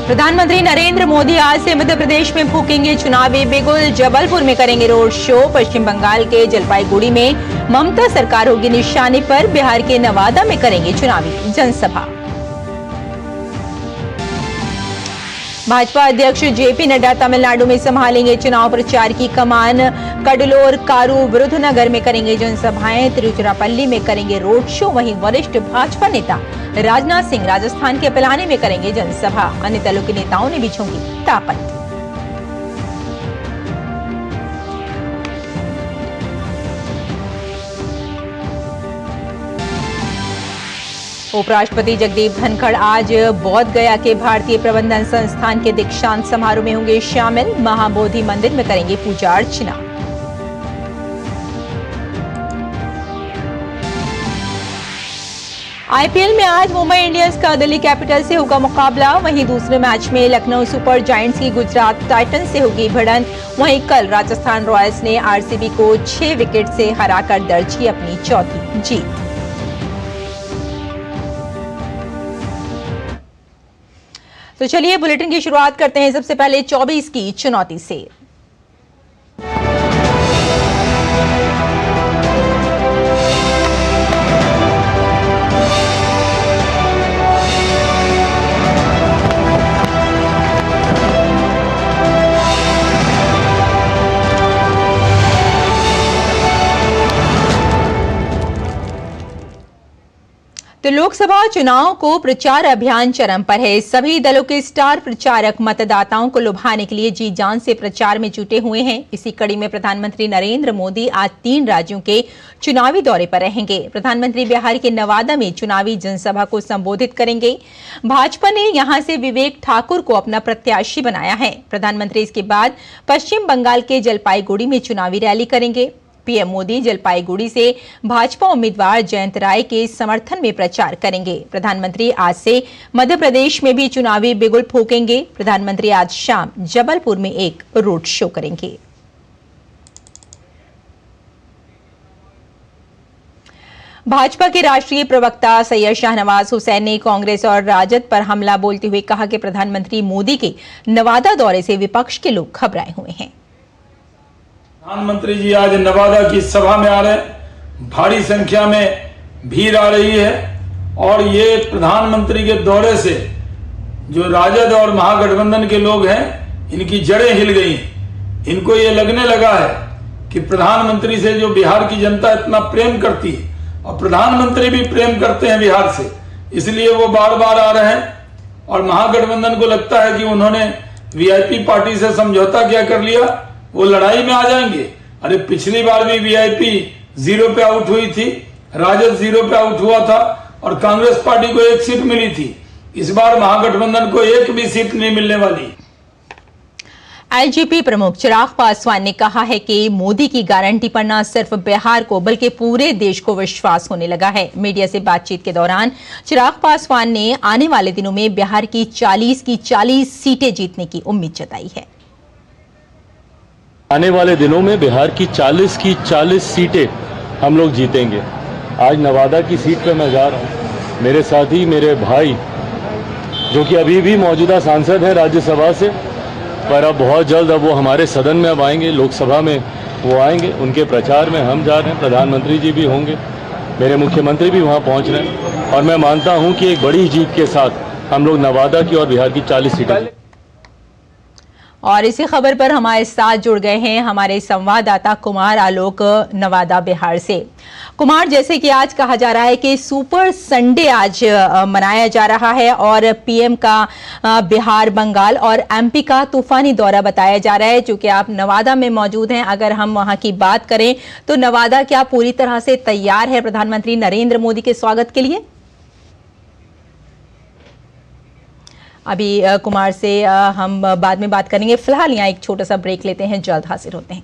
प्रधानमंत्री नरेंद्र मोदी आज से मध्य प्रदेश में फूकेंगे चुनावी बिगुल। जबलपुर में करेंगे रोड शो। पश्चिम बंगाल के जलपाईगुड़ी में ममता सरकार होगी निशाने पर। बिहार के नवादा में करेंगे चुनावी जनसभा। भाजपा अध्यक्ष जेपी नड्डा तमिलनाडु में संभालेंगे चुनाव प्रचार की कमान। कडलोर, कारू, विरुधनगर में करेंगे जनसभाएं। तिरुचिरापल्ली में करेंगे रोड शो। वहीं वरिष्ठ भाजपा नेता राजनाथ सिंह राजस्थान के पिलानी में करेंगे जनसभा। अन्य दलों के नेताओं ने भी झोंकी ताकत। उपराष्ट्रपति जगदीप धनखड़ आज बोध गया के भारतीय प्रबंधन संस्थान के दीक्षांत समारोह में होंगे शामिल। महाबोधि मंदिर में करेंगे पूजा अर्चना। आईपीएल में आज मुंबई इंडियंस का दिल्ली कैपिटल से होगा मुकाबला। वहीं दूसरे मैच में लखनऊ सुपर जायंट्स की गुजरात टाइटंस से होगी भिड़ंत। वहीं कल राजस्थान रॉयल्स ने आरसीबी को 6 विकेट से हराकर दर्ज की अपनी चौथी जीत। तो चलिए बुलेटिन की शुरुआत करते हैं सबसे पहले 24 की चुनौती से। तो लोकसभा चुनाव को प्रचार अभियान चरम पर है। सभी दलों के स्टार प्रचारक मतदाताओं को लुभाने के लिए जी जान से प्रचार में जुटे हुए हैं। इसी कड़ी में प्रधानमंत्री नरेंद्र मोदी आज 3 राज्यों के चुनावी दौरे पर रहेंगे। प्रधानमंत्री बिहार के नवादा में चुनावी जनसभा को संबोधित करेंगे। भाजपा ने यहां से विवेक ठाकुर को अपना प्रत्याशी बनाया है। प्रधानमंत्री इसके बाद पश्चिम बंगाल के जलपाईगुड़ी में चुनावी रैली करेंगे। पीएम मोदी जलपाईगुड़ी से भाजपा उम्मीदवार जयंत राय के समर्थन में प्रचार करेंगे। प्रधानमंत्री आज से मध्य प्रदेश में भी चुनावी बिगुल फूकेंगे। प्रधानमंत्री आज शाम जबलपुर में एक रोड शो करेंगे। भाजपा के राष्ट्रीय प्रवक्ता सैयद शाहनवाज हुसैन ने कांग्रेस और राजद पर हमला बोलते हुए कहा कि प्रधानमंत्री मोदी के नवादा दौरे से विपक्ष के लोग घबराए हुए हैं। प्रधानमंत्री जी आज नवादा की सभा में आ रहे हैं। भारी संख्या में भीड़ आ रही है और ये प्रधानमंत्री के दौरे से जो राजद और महागठबंधन के लोग हैं इनकी जड़ें हिल गई। इनको ये लगने लगा है कि प्रधानमंत्री से जो बिहार की जनता इतना प्रेम करती है और प्रधानमंत्री भी प्रेम करते हैं बिहार से, इसलिए वो बार बार आ रहे हैं। और महागठबंधन को लगता है कि उन्होंने वीआईपी पार्टी से समझौता क्या कर लिया, वो लड़ाई में आ जाएंगे। अरे पिछली बार भी वीआईपी 0 पे आउट हुई थी, राजद 0 पे आउट हुआ था और कांग्रेस पार्टी को 1 सीट मिली थी। इस बार महागठबंधन को 1 भी सीट नहीं मिलने वाली। एलजेपी प्रमुख चिराग पासवान ने कहा है कि मोदी की गारंटी पर न सिर्फ बिहार को बल्कि पूरे देश को विश्वास होने लगा है। मीडिया से बातचीत के दौरान चिराग पासवान ने आने वाले दिनों में बिहार की 40 की 40 सीटें जीतने की उम्मीद जताई है। आने वाले दिनों में बिहार की 40 सीटें हम लोग जीतेंगे। आज नवादा की सीट पे मैं जा रहा हूँ। मेरे साथी, मेरे भाई जो कि अभी भी मौजूदा सांसद हैं राज्यसभा से, पर अब बहुत जल्द अब वो हमारे सदन में अब आएंगे, लोकसभा में वो आएंगे। उनके प्रचार में हम जा रहे हैं। प्रधानमंत्री जी भी होंगे, मेरे मुख्यमंत्री भी वहाँ पहुँच रहे हैं और मैं मानता हूँ कि एक बड़ी जीत के साथ हम लोग नवादा की और बिहार की 40 सीटें। और इसी खबर पर हमारे साथ जुड़ गए हैं हमारे संवाददाता कुमार आलोक नवादा बिहार से। कुमार, जैसे कि आज कहा जा रहा है कि सुपर संडे आज मनाया जा रहा है और पीएम का बिहार, बंगाल और एमपी का तूफानी दौरा बताया जा रहा है, चूंकि आप नवादा में मौजूद हैं। अगर हम वहां की बात करें तो नवादा क्या पूरी तरह से तैयार है प्रधानमंत्री नरेंद्र मोदी के स्वागत के लिए? अभी कुमार से हम बाद में बात करेंगे। फिलहाल यहाँ एक छोटा सा ब्रेक लेते हैं, जल्द हाजिर होते हैं।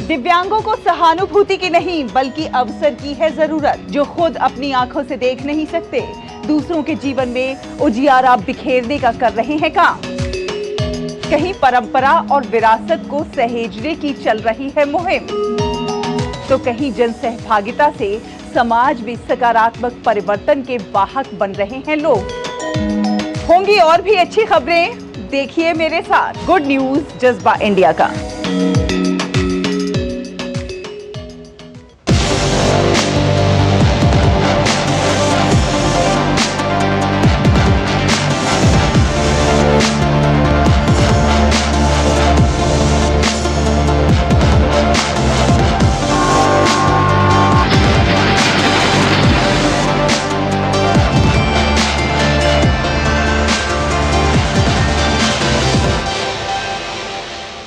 दिव्यांगों को सहानुभूति की नहीं बल्कि अवसर की है जरूरत। जो खुद अपनी आंखों से देख नहीं सकते, दूसरों के जीवन में उजियारा बिखेरने का कर रहे हैं काम। कहीं परंपरा और विरासत को सहेजने की चल रही है मुहिम, तो कहीं जन सहभागिता से समाज में सकारात्मक परिवर्तन के वाहक बन रहे हैं लोग। होंगी और भी अच्छी खबरें, देखिए मेरे साथ गुड न्यूज जज्बा इंडिया का।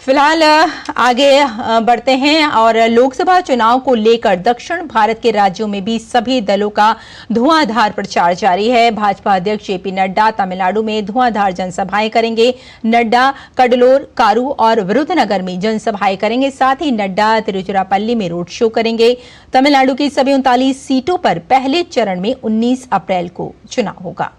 फिलहाल आगे बढ़ते हैं और लोकसभा चुनाव को लेकर दक्षिण भारत के राज्यों में भी सभी दलों का धुआंधार प्रचार जारी है। भाजपा अध्यक्ष जेपी नड्डा तमिलनाडु में धुआंधार जनसभाएं करेंगे। नड्डा कडलोर, कारू और विरुधनगर में जनसभाएं करेंगे। साथ ही नड्डा तिरुचिरापल्ली में रोड शो करेंगे। तमिलनाडु की सभी 39 सीटों पर पहले चरण में 19 अप्रैल को चुनाव होगा।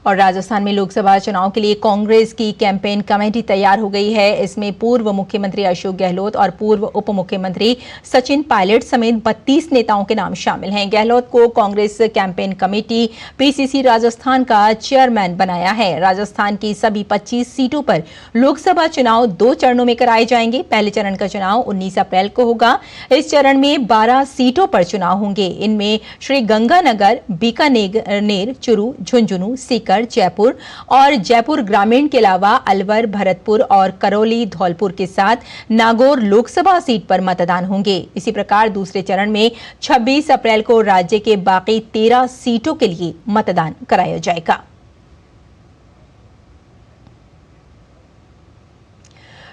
और राजस्थान में लोकसभा चुनाव के लिए कांग्रेस की कैंपेन कमेटी तैयार हो गई है। इसमें पूर्व मुख्यमंत्री अशोक गहलोत और पूर्व उप मुख्यमंत्री सचिन पायलट समेत 32 नेताओं के नाम शामिल हैं। गहलोत को Congress campaign committee PCC Rajasthan का चेयरमैन बनाया है। राजस्थान की सभी 25 सीटों पर लोकसभा चुनाव 2 चरणों में कराए जाएंगे। पहले चरण का चुनाव 19 अप्रैल को होगा। इस चरण में 12 सीटों पर चुनाव होंगे। इनमें श्रीगंगानगर, बीकानेर, चुरू, झुंझुनू, सीकर, जयपुर और जयपुर ग्रामीण के अलावा अलवर, भरतपुर और करौली, धौलपुर के साथ नागौर लोकसभा सीट पर मतदान होंगे। इसी प्रकार दूसरे चरण में 26 अप्रैल को राज्य के बाकी 13 सीटों के लिए मतदान कराया जाएगा।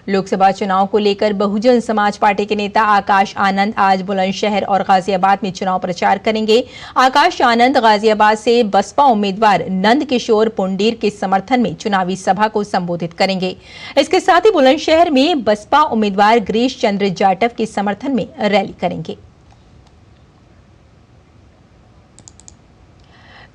लोकसभा चुनाव को लेकर बहुजन समाज पार्टी के नेता आकाश आनंद आज बुलंदशहर और गाजियाबाद में चुनाव प्रचार करेंगे। आकाश आनंद गाजियाबाद से बसपा उम्मीदवार नंद किशोर पुंडीर के समर्थन में चुनावी सभा को संबोधित करेंगे। इसके साथ ही बुलंदशहर में बसपा उम्मीदवार गिरीश चंद्र जाटव के समर्थन में रैली करेंगे।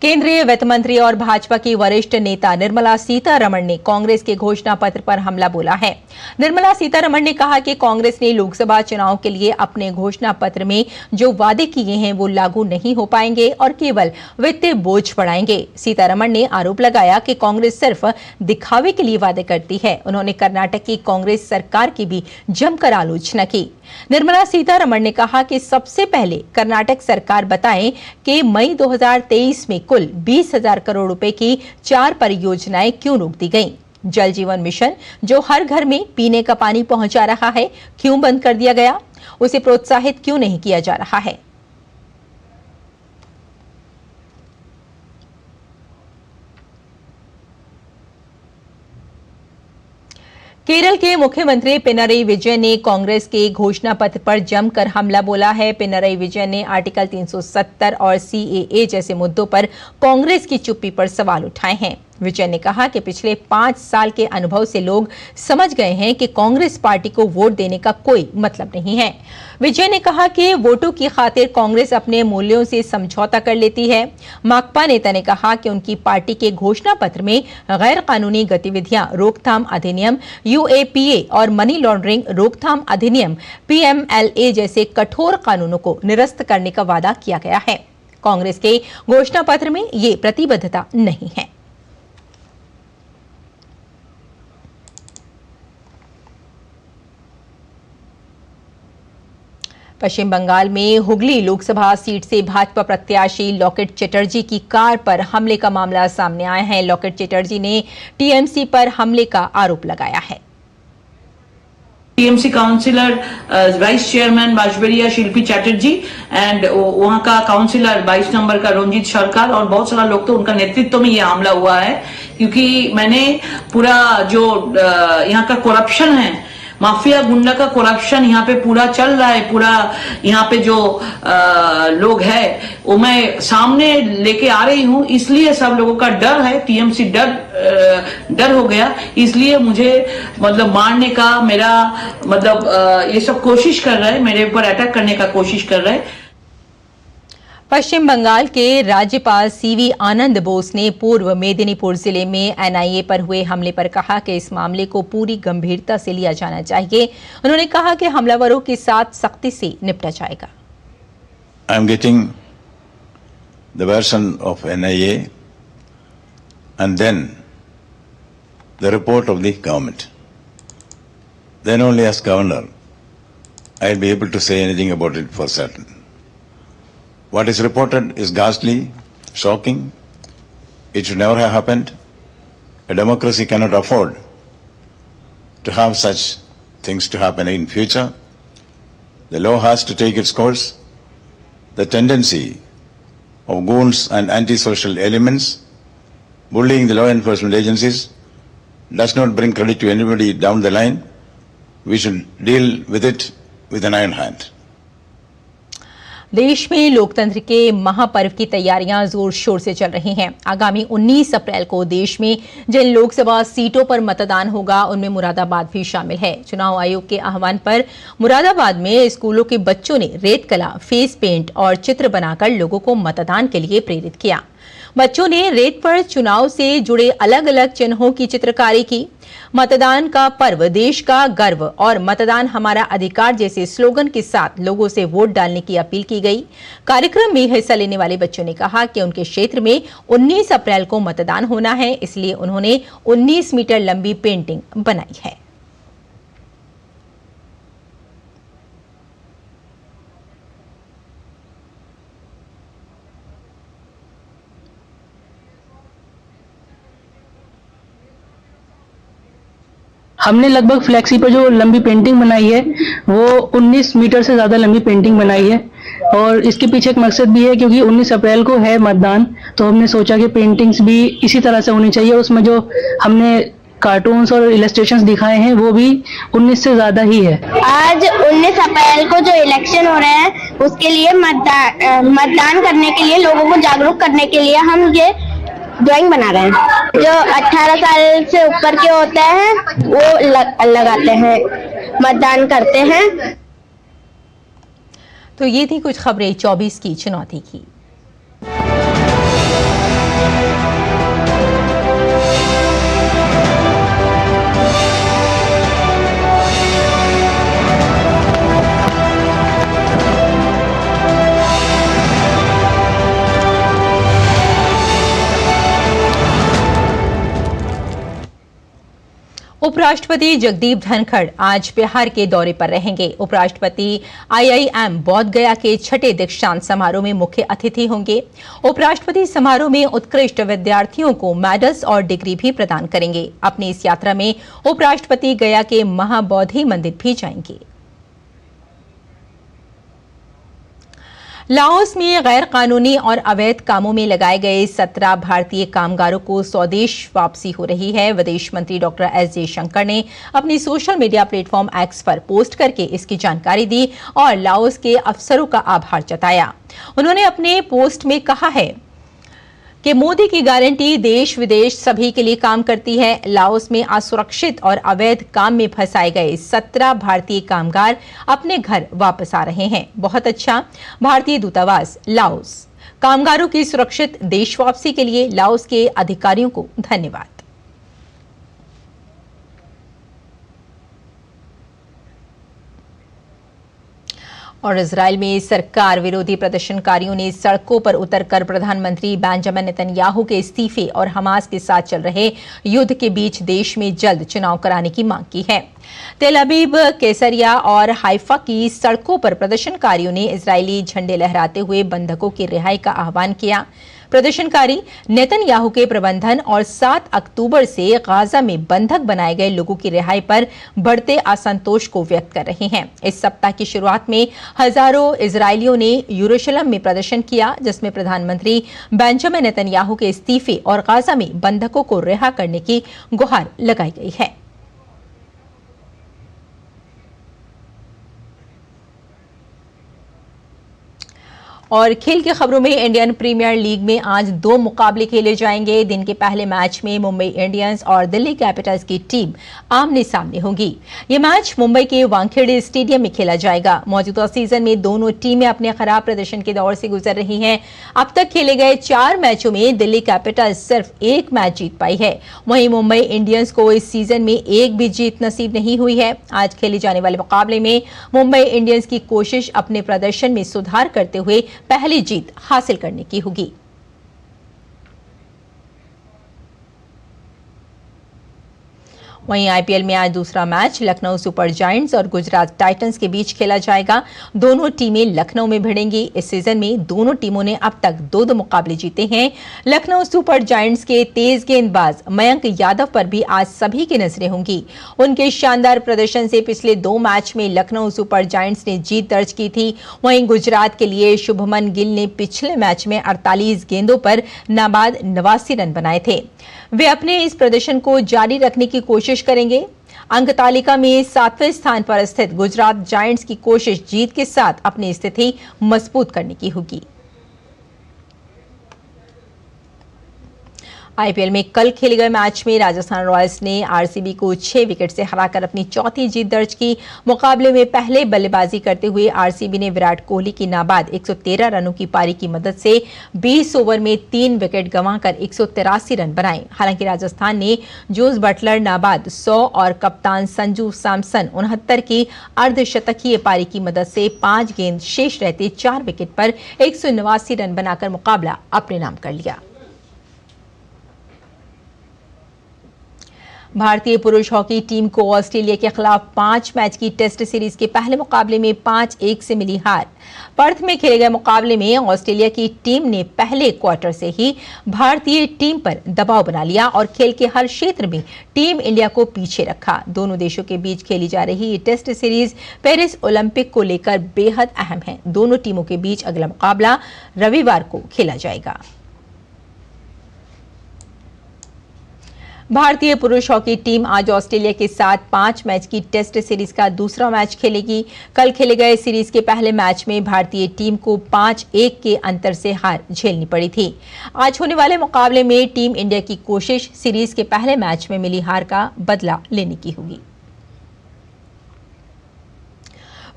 केंद्रीय वित्त मंत्री और भाजपा की वरिष्ठ नेता निर्मला सीतारमण ने कांग्रेस के घोषणा पत्र पर हमला बोला है। निर्मला सीतारमण ने कहा कि कांग्रेस ने लोकसभा चुनाव के लिए अपने घोषणा पत्र में जो वादे किए हैं वो लागू नहीं हो पाएंगे और केवल वित्तीय बोझ बढ़ाएंगे। सीतारमण ने आरोप लगाया कि कांग्रेस सिर्फ दिखावे के लिए वादे करती है। उन्होंने कर्नाटक की कांग्रेस सरकार की भी जमकर आलोचना की। निर्मला सीतारमण ने कहा कि सबसे पहले कर्नाटक सरकार बताएं कि मई 2023 में कुल 20,000 करोड़ रुपए की 4 परियोजनाएं क्यों रोक दी गईं। जल जीवन मिशन जो हर घर में पीने का पानी पहुंचा रहा है क्यों बंद कर दिया गया, उसे प्रोत्साहित क्यों नहीं किया जा रहा है। केरल के मुख्यमंत्री पिनरई विजयन ने कांग्रेस के घोषणा पत्र पर जमकर हमला बोला है। पिनरई विजयन ने आर्टिकल 370 और सीएए जैसे मुद्दों पर कांग्रेस की चुप्पी पर सवाल उठाए हैं। विजयन ने कहा कि पिछले 5 साल के अनुभव से लोग समझ गए हैं कि कांग्रेस पार्टी को वोट देने का कोई मतलब नहीं है। विजयन ने कहा कि वोटों की खातिर कांग्रेस अपने मूल्यों से समझौता कर लेती है। माकपा नेता ने कहा कि उनकी पार्टी के घोषणा पत्र में गैर कानूनी गतिविधियां रोकथाम अधिनियम यूएपीए और मनी लॉन्ड्रिंग रोकथाम अधिनियम पीएमएलए जैसे कठोर कानूनों को निरस्त करने का वादा किया गया है। कांग्रेस के घोषणा पत्र में ये प्रतिबद्धता नहीं है। पश्चिम बंगाल में हुगली लोकसभा सीट से भाजपा प्रत्याशी लॉकेट चटर्जी की कार पर हमले का मामला सामने आया है। लॉकेट चटर्जी ने टीएमसी पर हमले का आरोप लगाया है। TMC councillor vice chairman Bajberia Shilpi Chatterjee and वहां का काउंसिलर 22 नंबर का रंजीत सरकार और बहुत सारा लोग, तो उनका नेतृत्व में ये हमला हुआ है। क्योंकि मैंने पूरा जो यहाँ का करप्शन है, माफिया गुंडा का करप्शन यहाँ पे पूरा चल रहा है, पूरा यहाँ पे जो लोग है वो मैं सामने लेके आ रही हूँ। इसलिए सब लोगों का डर है, टीएमसी डर हो गया। इसलिए मुझे मतलब मारने का मेरा मतलब ये सब कोशिश कर रहे हैं, मेरे ऊपर अटैक करने का कोशिश कर रहे हैं। पश्चिम बंगाल के राज्यपाल सीवी आनंद बोस ने पूर्व मेदिनीपुर जिले में एनआईए पर हुए हमले पर कहा कि इस मामले को पूरी गंभीरता से लिया जाना चाहिए। उन्होंने कहा कि हमलावरों के साथ सख्ती से निपटा जाएगा। I am getting the version of NIA and then the report of the government. Then only as governor I'll be able to say anything about it for certain. What is reported is ghastly, shocking. It should never have happened. A democracy cannot afford to have such things to happen in future. The law has to take its course. The tendency of goons and antisocial elements bullying the law enforcement agencies does not bring credit to anybody down the line. We should deal with it with an iron hand. देश में लोकतंत्र के महापर्व की तैयारियां जोर शोर से चल रही हैं। आगामी 19 अप्रैल को देश में जिन लोकसभा सीटों पर मतदान होगा उनमें मुरादाबाद भी शामिल है। चुनाव आयोग के आह्वान पर मुरादाबाद में स्कूलों के बच्चों ने रेत कला, फेस पेंट और चित्र बनाकर लोगों को मतदान के लिए प्रेरित किया। बच्चों ने रेत पर चुनाव से जुड़े अलग अलग चिन्हों की चित्रकारी की। मतदान का पर्व देश का गर्व और मतदान हमारा अधिकार जैसे स्लोगन के साथ लोगों से वोट डालने की अपील की गई। कार्यक्रम में हिस्सा लेने वाले बच्चों ने कहा कि उनके क्षेत्र में 19 अप्रैल को मतदान होना है, इसलिए उन्होंने 19 मीटर लंबी पेंटिंग बनाई है। हमने लगभग फ्लैक्सी पर जो लंबी पेंटिंग बनाई है वो 19 मीटर से ज्यादा लंबी पेंटिंग बनाई है और इसके पीछे एक मकसद भी है क्योंकि 19 अप्रैल को है मतदान, तो हमने सोचा कि पेंटिंग्स भी इसी तरह से होनी चाहिए। उसमें जो हमने कार्टून्स और इलस्ट्रेशंस दिखाए हैं वो भी 19 से ज्यादा ही है। आज 19 अप्रैल को जो इलेक्शन हो रहे हैं उसके लिए मतदान करने के लिए, लोगों को जागरूक करने के लिए हम ये ड्राइंग बना रहे हैं। जो 18 साल से ऊपर के होते हैं वो लगाते हैं, मतदान करते हैं। तो ये थी कुछ खबरें 24 की चुनौती की। उपराष्ट्रपति जगदीप धनखड़ आज बिहार के दौरे पर रहेंगे। उपराष्ट्रपति IIM बोध गया के 6ठे दीक्षांत समारोह में मुख्य अतिथि होंगे। उपराष्ट्रपति समारोह में उत्कृष्ट विद्यार्थियों को मेडल्स और डिग्री भी प्रदान करेंगे। अपनी इस यात्रा में उपराष्ट्रपति गया के महाबोधि मंदिर भी जाएंगे। लाओस में गैर कानूनी और अवैध कामों में लगाए गए 17 भारतीय कामगारों को स्वदेश वापसी हो रही है। विदेश मंत्री डॉक्टर एस जयशंकर ने अपनी सोशल मीडिया प्लेटफॉर्म एक्स पर पोस्ट करके इसकी जानकारी दी और लाओस के अफसरों का आभार जताया। उन्होंने अपने पोस्ट में कहा है कि मोदी की गारंटी देश विदेश सभी के लिए काम करती है। लाओस में असुरक्षित और अवैध काम में फंसाए गए 17 भारतीय कामगार अपने घर वापस आ रहे हैं। बहुत अच्छा। भारतीय दूतावास लाओस कामगारों की सुरक्षित देश वापसी के लिए लाओस के अधिकारियों को धन्यवाद। और इजराइल में सरकार विरोधी प्रदर्शनकारियों ने सड़कों पर उतरकर प्रधानमंत्री बेंजामिन नेतन्याहू के इस्तीफे और हमास के साथ चल रहे युद्ध के बीच देश में जल्द चुनाव कराने की मांग की है। तेल अवीव, कैसरिया और हाइफा की सड़कों पर प्रदर्शनकारियों ने इजरायली झंडे लहराते हुए बंधकों की रिहाई का आह्वान किया। प्रदर्शनकारी नेतन्याहू के प्रबंधन और 7 अक्टूबर से गाजा में बंधक बनाए गए लोगों की रिहाई पर बढ़ते असंतोष को व्यक्त कर रहे हैं। इस सप्ताह की शुरुआत में हजारों इजरायलियों ने यरूशलेम में प्रदर्शन किया, जिसमें प्रधानमंत्री बेंजामिन नेतन्याहू के इस्तीफे और गाजा में बंधकों को रिहा करने की गुहार लगाई गई है। और खेल की खबरों में इंडियन प्रीमियर लीग में आज 2 मुकाबले खेले जाएंगे। दिन के पहले मैच में मुंबई इंडियंस और दिल्ली कैपिटल्स की टीम आमने सामने होगी। ये मैच मुंबई के वानखेड़े स्टेडियम में खेला जाएगा। मौजूदा सीजन में दोनों टीमें अपने खराब प्रदर्शन के दौर से गुजर रही हैं। अब तक खेले गए 4 मैचों में दिल्ली कैपिटल्स सिर्फ 1 मैच जीत पाई है। वहीं मुंबई इंडियंस को इस सीजन में एक भी जीत नसीब नहीं हुई है। आज खेले जाने वाले मुकाबले में मुंबई इंडियंस की कोशिश अपने प्रदर्शन में सुधार करते हुए पहली जीत हासिल करने की होगी। वहीं आईपीएल में आज दूसरा मैच लखनऊ सुपर जायंट्स और गुजरात टाइटंस के बीच खेला जाएगा। दोनों टीमें लखनऊ में भिड़ेंगी। इस सीजन में दोनों टीमों ने अब तक 2 मुकाबले जीते हैं। लखनऊ सुपर जायंट्स के तेज गेंदबाज मयंक यादव पर भी आज सभी की नजरें होंगी। उनके शानदार प्रदर्शन से पिछले 2 मैच में लखनऊ सुपर जायंट्स ने जीत दर्ज की थी। वहीं गुजरात के लिए शुभमन गिल ने पिछले मैच में 48 गेंदों पर नाबाद 89 रन बनाए थे। वे अपने इस प्रदर्शन को जारी रखने की कोशिश करेंगे। अंक तालिका में 7वें स्थान पर स्थित गुजरात जायंट्स की कोशिश जीत के साथ अपनी स्थिति मजबूत करने की होगी। आईपीएल में कल खेले गए मैच में राजस्थान रॉयल्स ने आरसीबी को 6 विकेट से हराकर अपनी चौथी जीत दर्ज की। मुकाबले में पहले बल्लेबाजी करते हुए आरसीबी ने विराट कोहली की नाबाद 113 रनों की पारी की मदद से 20 ओवर में 3 विकेट गंवाकर 183 रन बनाए। हालांकि राजस्थान ने जोस बटलर नाबाद 100 और कप्तान संजू सैमसन 69 की अर्धशतकीय पारी की मदद से 5 गेंद शेष रहते 4 विकेट पर 189 रन बनाकर मुकाबला अपने नाम कर लिया। भारतीय पुरुष हॉकी टीम को ऑस्ट्रेलिया के खिलाफ 5 मैच की टेस्ट सीरीज के पहले मुकाबले में 5-1 से मिली हार। पर्थ में खेले गए मुकाबले में ऑस्ट्रेलिया की टीम ने पहले क्वार्टर से ही भारतीय टीम पर दबाव बना लिया और खेल के हर क्षेत्र में टीम इंडिया को पीछे रखा। दोनों देशों के बीच खेली जा रही ये टेस्ट सीरीज पेरिस ओलंपिक को लेकर बेहद अहम है। दोनों टीमों के बीच अगला मुकाबला रविवार को खेला जाएगा। भारतीय पुरुष हॉकी टीम आज ऑस्ट्रेलिया के साथ 5 मैच की टेस्ट सीरीज का दूसरा मैच खेलेगी। कल खेले गए सीरीज के पहले मैच में भारतीय टीम को 5-1 के अंतर से हार झेलनी पड़ी थी। आज होने वाले मुकाबले में टीम इंडिया की कोशिश सीरीज के पहले मैच में मिली हार का बदला लेने की होगी।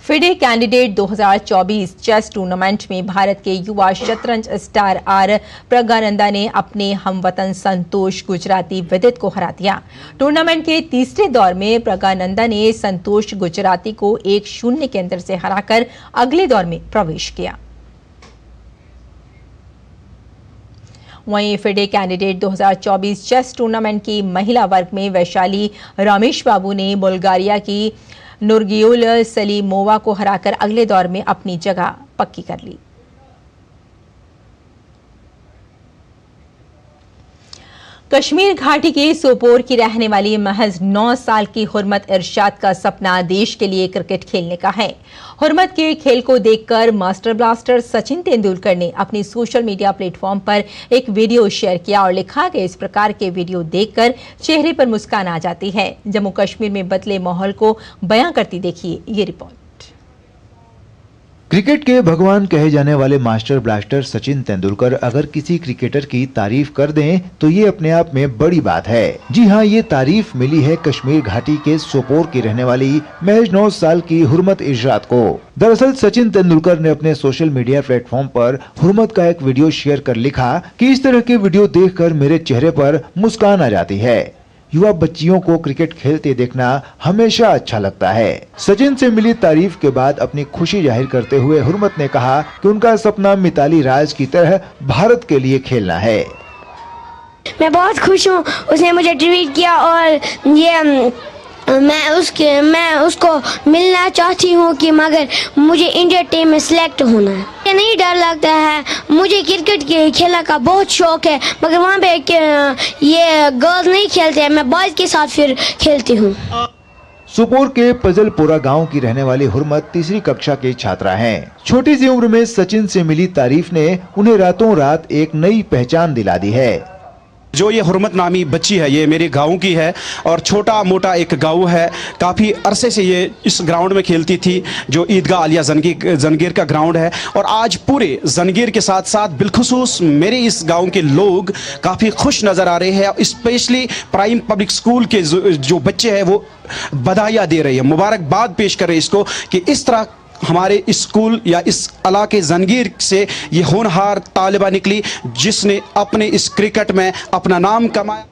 फिडे कैंडिडेट 2024 चेस टूर्नामेंट में भारत के युवा शतरंज स्टार आर प्रज्ञानंदा ने अपने हमवतन संतोष गुजराती विदित को हरा दिया। टूर्नामेंट के तीसरे दौर में प्रज्ञानंदा ने संतोष गुजराती को 1-0 के अंतर से हराकर अगले दौर में प्रवेश किया। वहीं फिडे कैंडिडेट 2024 चेस टूर्नामेंट की महिला वर्ग में वैशाली रमेश बाबू ने बुल्गारिया की नूरगियुल सलीमोवा को हराकर अगले दौर में अपनी जगह पक्की कर ली। कश्मीर घाटी के सोपोर की रहने वाली महज 9 साल की हुर्मत इरशाद का सपना देश के लिए क्रिकेट खेलने का है। हुर्मत के खेल को देखकर मास्टर ब्लास्टर सचिन तेंदुलकर ने अपनी सोशल मीडिया प्लेटफॉर्म पर एक वीडियो शेयर किया और लिखा कि इस प्रकार के वीडियो देखकर चेहरे पर मुस्कान आ जाती है। जम्मू कश्मीर में बदले माहौल को बयां करती देखिए ये रिपोर्ट। क्रिकेट के भगवान कहे जाने वाले मास्टर ब्लास्टर सचिन तेंदुलकर अगर किसी क्रिकेटर की तारीफ कर दें तो ये अपने आप में बड़ी बात है। जी हाँ, ये तारीफ मिली है कश्मीर घाटी के सोपोर की रहने वाली महज 9 साल की हुर्मत इरशाद को। दरअसल सचिन तेंदुलकर ने अपने सोशल मीडिया प्लेटफॉर्म पर हुर्मत का एक वीडियो शेयर कर लिखा कि इस तरह के वीडियो देखकर मेरे चेहरे पर मुस्कान आ जाती है। युवा बच्चियों को क्रिकेट खेलते देखना हमेशा अच्छा लगता है। सचिन से मिली तारीफ के बाद अपनी खुशी जाहिर करते हुए हुर्मत ने कहा कि उनका सपना मिताली राज की तरह भारत के लिए खेलना है। मैं बहुत खुश हूँ, उसने मुझे ट्वीट किया और ये मैं उसको मिलना चाहती हूँ कि मगर मुझे इंडिया टीम में सिलेक्ट होना है। मुझे नहीं डर लगता है, मुझे क्रिकेट के खेलने का बहुत शौक है, मगर वहाँ पे ये गर्ल्स नहीं खेलते हैं, मैं बॉयज के साथ फिर खेलती हूँ। सोपोर के पजलपोरा गांव की रहने वाली हुर्मत तीसरी कक्षा की छात्रा हैं। छोटी सी उम्र में सचिन से मिली तारीफ ने उन्हें रातों रात एक नई पहचान दिला दी है। जो ये हुर्मत नामी बच्ची है, ये मेरे गांव की है और छोटा मोटा एक गांव है। काफ़ी अरसे से ये इस ग्राउंड में खेलती थी, जो ईदगाह आलिया जंगीर का ग्राउंड है। और आज पूरे जंगीर के साथ साथ बिलखुसूस मेरे इस गांव के लोग काफ़ी खुश नज़र आ रहे हैं। स्पेशली प्राइम पब्लिक स्कूल के जो बच्चे हैं वो बधाइयाँ दे रहे हैं, मुबारकबाद पेश कर रहे हैं इसको कि इस तरह हमारे स्कूल या इस इलाके जंगीर से ये होनहार तालिबा निकली जिसने अपने इस क्रिकेट में अपना नाम कमाया।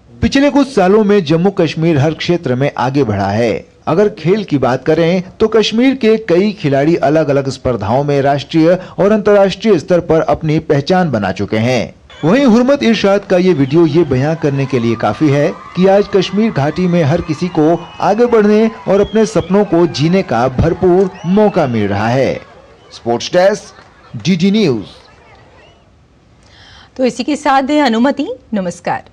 पिछले कुछ सालों में जम्मू कश्मीर हर क्षेत्र में आगे बढ़ा है। अगर खेल की बात करें तो कश्मीर के कई खिलाड़ी अलग अलग स्पर्धाओं में राष्ट्रीय और अंतर्राष्ट्रीय स्तर पर अपनी पहचान बना चुके हैं। वहीं हुर्मत इरशाद का ये वीडियो ये बयां करने के लिए काफी है कि आज कश्मीर घाटी में हर किसी को आगे बढ़ने और अपने सपनों को जीने का भरपूर मौका मिल रहा है। Sports desk, DD news. तो इसी के साथ दें अनुमति। नमस्कार।